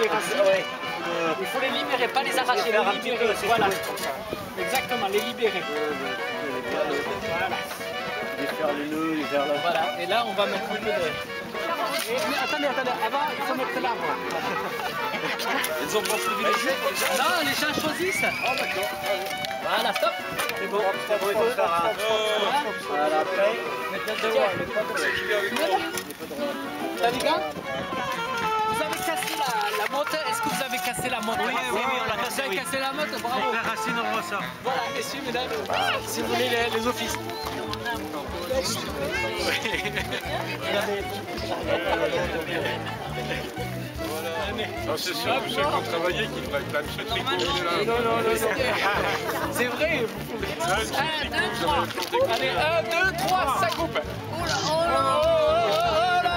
les racines. Ouais. Il faut les libérer, pas les arracher, les libérer. Voilà. Exactement, les libérer. Voilà. Les faire les nœuds, les faire là. Voilà, et là on va mettre un peu de... Mais attendez, avant il faut mettre l'arbre. Ils ont pas privilégié. Non, les gens choisissent. Ah d'accord. Voilà, stop. C'est bon. Il faut faire un... Voilà, après. Mettre le devoir, il n'est pas droit. T'as les gars? Vous avez cassé la motte. Est-ce que vous avez cassé la motte? Oui, on l'a cassé. Vous avez cassé la motte, bravo. La racine, on ressort. Voilà, messieurs, mesdames, si vous voulez les offices. C'est sûr, vous savez qu'on travaillait qu'il devrait être là, M. Tricot. Non, c'est vrai. 1, 2, 3. Allez, 1, 2, 3, ça coupe. Oh là, oh là, oh là.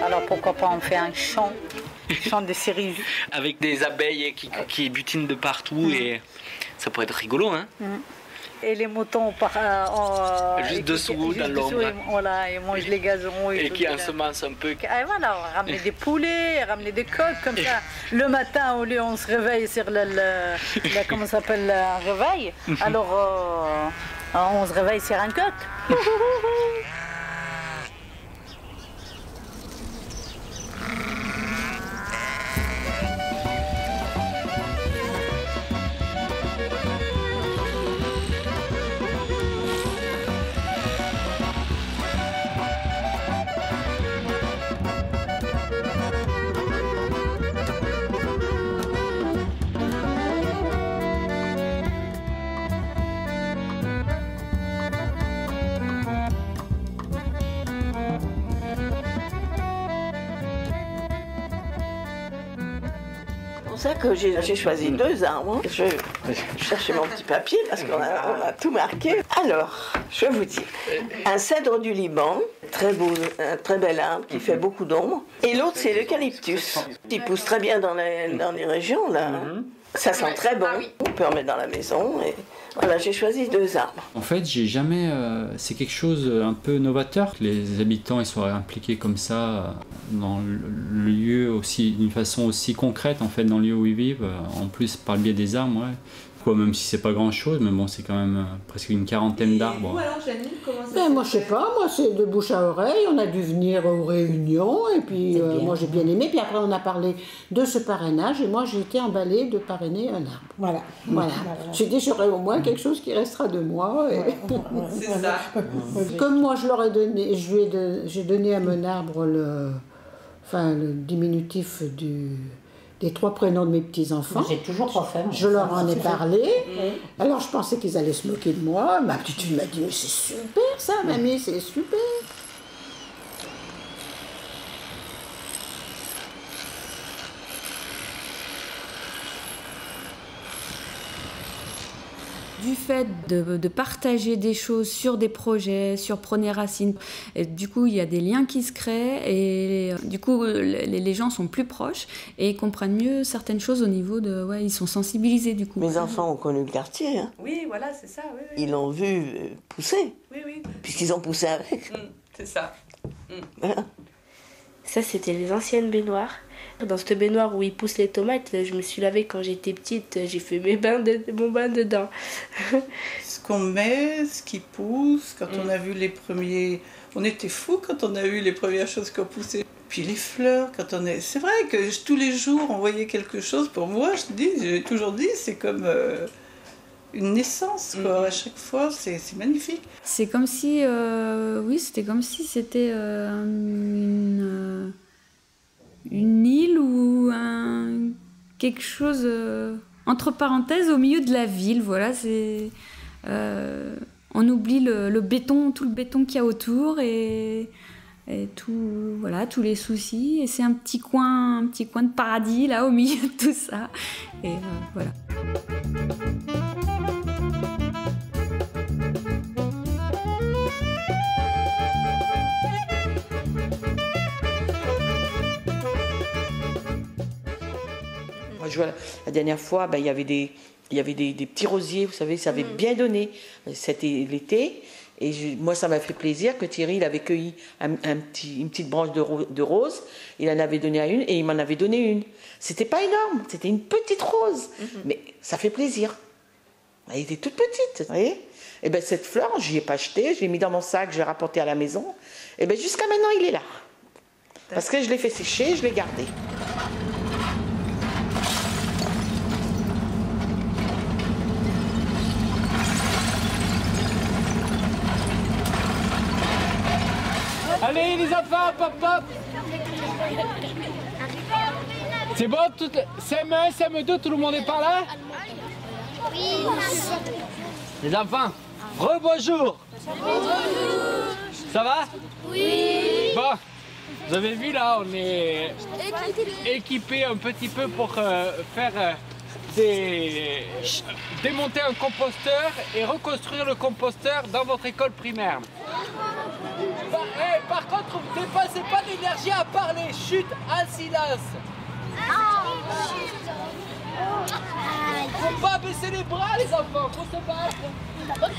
Alors pourquoi pas on fait un chant de cerises. Avec des abeilles qui butinent de partout et ça pourrait être rigolo, hein. Et les moutons juste dessous, dans l'ombre. Voilà, ils mangent les gazons. Et qui ensemencent un peu. Et voilà, on ramener des poulets, ramener des coques, comme ça. Le matin, au lieu on se réveille sur comment ça s'appelle, un réveil. Alors, on se réveille sur un coq. C'est pour ça que j'ai choisi 2 arbres. Je cherchais mon petit papier parce qu'on a tout marqué. Alors, je vais vous dire, un cèdre du Liban, très beau, un très bel arbre qui fait beaucoup d'ombre. Et l'autre, c'est l'eucalyptus. Il pousse très bien dans les régions, là. Ça sent très bon. On peut en mettre dans la maison. Et voilà, j'ai choisi 2 arbres. En fait, j'ai jamais. C'est quelque chose un peu novateur que les habitants ils soient impliqués comme ça dans le lieu aussi, d'une façon aussi concrète en fait dans le lieu où ils vivent. En plus par le biais des arbres, ouais. Quoi, même si c'est pas grand chose, mais bon, c'est quand même presque une quarantaine d'arbres. Vous alors, Janine, comment ça Ben, moi, je sais pas, moi, c'est de bouche à oreille. On a dû venir aux réunions, et puis moi, j'ai bien aimé. Puis après, on a parlé de ce parrainage, et moi, j'ai été emballée de parrainer un arbre. Voilà. J'ai dit, j'aurai au moins quelque chose qui restera de moi. Et... C'est ça. Comme moi, je leur ai donné, j'ai donné à mon arbre le diminutif des 3 prénoms de mes petits-enfants. J'ai toujours pas fait. Je leur en ai parlé. Alors je pensais qu'ils allaient se moquer de moi. Ma petite fille m'a dit, mais c'est super ça, mamie, c'est super. Du fait de partager des choses sur des projets, sur Prenez Racine, et du coup il y a des liens qui se créent et du coup les gens sont plus proches et comprennent mieux certaines choses au niveau de... Ouais, ils sont sensibilisés du coup. Mes enfants ont connu le quartier. Hein. Oui, voilà, c'est ça. Oui. Ils l'ont vu pousser. Oui. Puisqu'ils ont poussé avec. C'est ça. Voilà. Ça, c'était les anciennes baignoires. Dans cette baignoire où ils poussent les tomates, je me suis lavée quand j'étais petite, j'ai fait mon bain dedans. Ce qu'on met, ce qui pousse, quand on a vu les premiers... On était fous quand on a vu les premières choses qui ont poussé. Puis les fleurs, quand on est... C'est vrai que tous les jours, on voyait quelque chose. Pour moi, j'ai toujours dit, c'est comme... une naissance, quoi. À chaque fois, c'est magnifique. C'est comme si, c'était une île ou quelque chose entre parenthèses au milieu de la ville. Voilà, c'est on oublie le béton, tout le béton qu'il y a autour et tout, voilà, tous les soucis. Et c'est un petit coin de paradis là au milieu de tout ça. Et voilà. Moi, je vois, la dernière fois, il y avait des petits rosiers, vous savez, ça avait bien donné. C'était l'été. Et moi, ça m'a fait plaisir que Thierry, il avait cueilli une petite branche de rose. Il en avait donné à une et il m'en avait donné une. C'était pas énorme, c'était une petite rose. Mais ça fait plaisir. Elle était toute petite, vous voyez. Et bien, cette fleur, je n'y ai pas acheté, je l'ai mis dans mon sac, je l'ai rapporté à la maison. Et bien, jusqu'à maintenant, il est là. Parce que je l'ai fait sécher, je l'ai gardé. Allez les enfants, pop pop. C'est bon, CM1, CM2, tout le monde est par là? Oui. Les enfants, rebonjour. Ça va? Oui. Bon, vous avez vu là, on est équipé un petit peu pour faire démonter un composteur et reconstruire le composteur dans votre école primaire. Par contre, vous ne dépassez pas d'énergie à parler. Chut, un silence. Faut pas baisser les bras, les enfants. Faut se battre. Ok,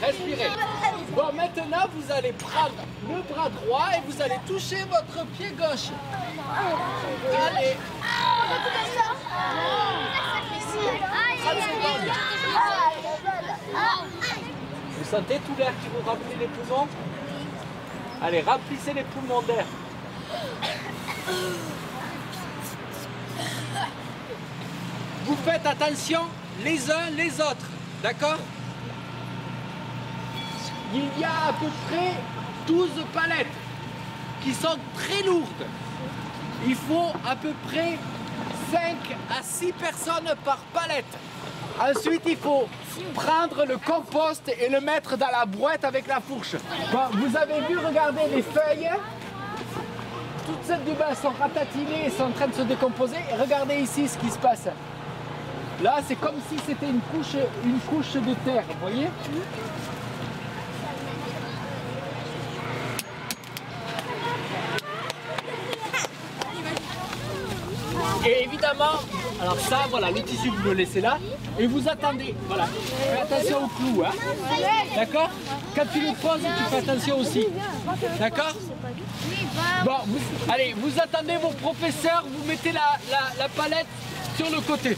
respirez. Bon, maintenant, vous allez prendre le bras droit et vous allez toucher votre pied gauche. Allez. Vous sentez tout l'air qui vous remplit les poumons? Allez, remplissez les poumons d'air. Vous faites attention les uns les autres, d'accord? Il y a à peu près 12 palettes qui sont très lourdes. Il faut à peu près 5 à 6 personnes par palette. Ensuite, il faut prendre le compost et le mettre dans la boîte avec la fourche. Bon, vous avez vu, regardez les feuilles. Toutes celles du bas sont ratatinées et sont en train de se décomposer. Et regardez ici ce qui se passe. Là, c'est comme si c'était une couche de terre, vous voyez? Et évidemment, alors ça, voilà, le tissu, vous le laissez là. Et vous attendez, voilà. Faites attention au clou, hein. D'accord? Quand tu le poses, tu fais attention aussi. D'accord? Bon, allez, vous attendez vos professeurs, vous mettez la palette sur le côté.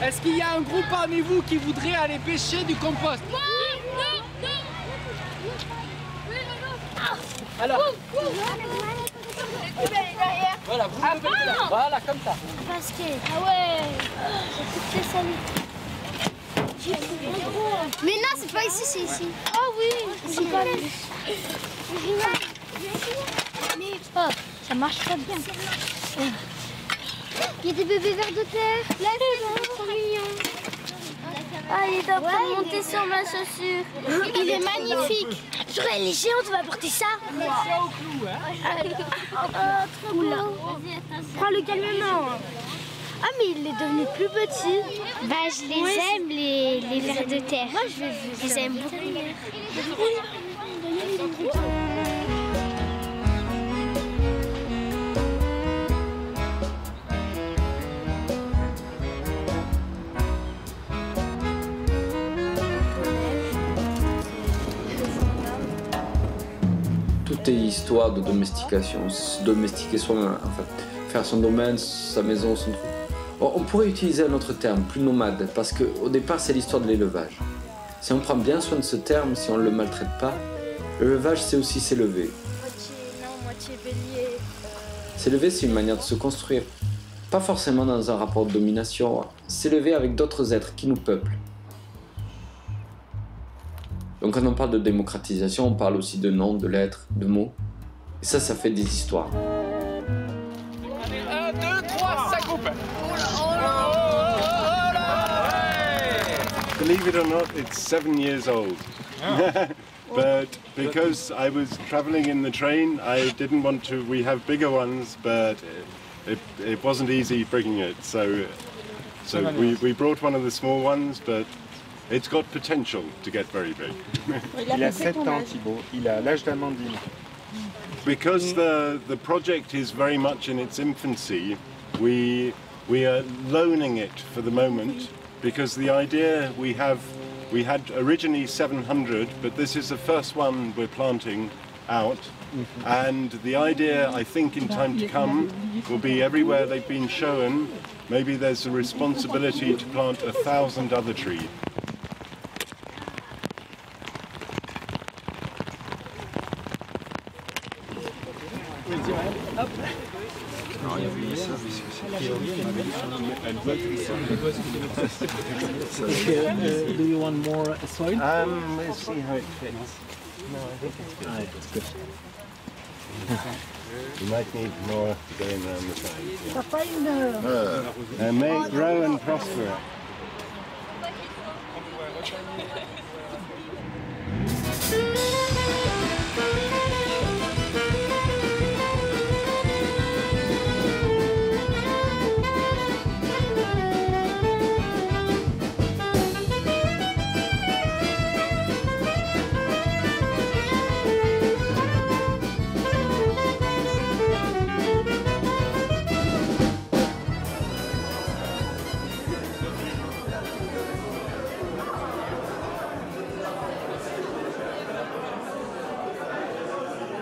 Est-ce qu'il y a un groupe parmi vous qui voudrait aller pêcher du compost? Non. Alors. Voilà, vous le mettez là. Voilà, comme ça. Basket. Ah ouais. C'est très salé. Mais non, c'est pas ici, c'est ici. Oh oui. C'est pas ici. Mais oh, ça marche pas bien. Il y a des bébés vers de terre. Là, c'est trop mignon. Ah, il est en train de monter sur ma chaussure. Il est magnifique. Elle est géante, on va porter ça. Attention au clou, hein. Trop beau. Prends-le calmement. Ah, mais il est devenu plus petit. Bah, je les aime, les vers de terre. Moi, je les aime beaucoup. Tout est histoire de domestication, se domestiquer soi-même, en fait, faire son domaine, sa maison, son truc. On pourrait utiliser un autre terme, plus nomade, parce qu'au départ c'est l'histoire de l'élevage. Si on prend bien soin de ce terme, si on ne le maltraite pas, l'élevage c'est aussi s'élever. Moitié bélier. S'élever c'est une manière de se construire, pas forcément dans un rapport de domination, s'élever avec d'autres êtres qui nous peuplent. Donc quand on parle de démocratisation, on parle aussi de noms, de lettres, de mots. Et ça fait des histoires. 1, 2, 3, ça coupe. Believe it or not, it's 7 years old. But because I was traveling in the train, I didn't want to. We have bigger ones, but it wasn't easy bringing it. So we brought one of the small ones, but it's got potential to get very big. Il a 7 ans, Thibaut. Il a l'âge d'Amandine. Because the project is very much in its infancy, we are loaning it for the moment, because the idea we had originally 700, but this is the first one we're planting out. And the idea, I think, in time to come, will be everywhere they've been shown, maybe there's a responsibility to plant 1,000 other trees. Do you want more soil? Let's see how it fits. No, I think it's good. It's good. You might need more going around the side. T'as pas une... And may it grow and prosper.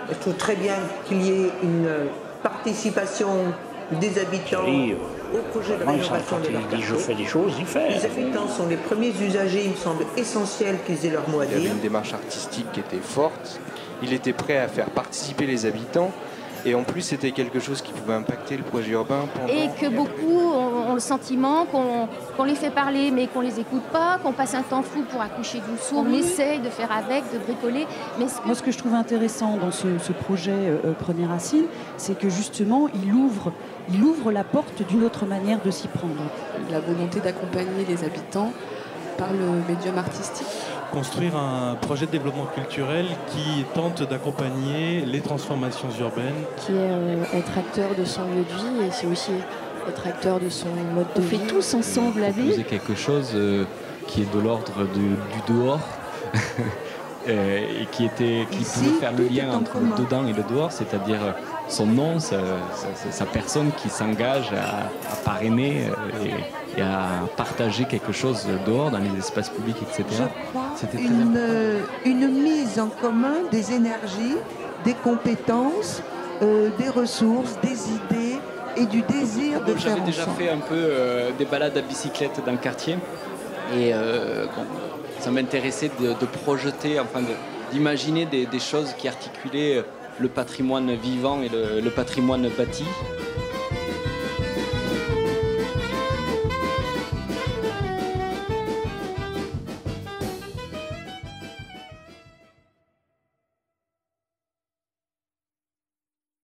Je trouve très bien qu'il y ait une participation des habitants au projet de rénovation de leur quartier. Je fais des choses, il fait. Les habitants sont les premiers usagers, il me semble essentiel qu'ils aient leur mot à dire. Il y avait une démarche artistique qui était forte. Il était prêt à faire participer les habitants. Et en plus, c'était quelque chose qui pouvait impacter le projet urbain. Et que beaucoup ont le sentiment qu'on les fait parler, mais qu'on les écoute pas, qu'on passe un temps fou pour accoucher d'une sourde. On essaye de faire avec, de bricoler. Mais Moi, ce que je trouve intéressant dans ce projet Première Racine, c'est que justement, il ouvre la porte d'une autre manière de s'y prendre. La volonté d'accompagner les habitants par le médium artistique. Construire un projet de développement culturel qui tente d'accompagner les transformations urbaines. Qui est être acteur de son lieu de vie et c'est aussi être acteur de son mode de vie. On fait tous ensemble la vie. Proposer quelque chose qui est de l'ordre du dehors et qui pouvait faire le lien entre le dedans et le dehors, c'est-à-dire son nom, sa personne qui s'engage à parrainer et à partager quelque chose dehors dans les espaces publics, etc. C'était une mise en commun des énergies, des compétences, des ressources, des idées et du désir de faire ensemble. J'avais déjà fait un peu des balades à bicyclette dans le quartier et ça m'intéressait de projeter, enfin d'imaginer des choses qui articulaient le patrimoine vivant et le patrimoine bâti.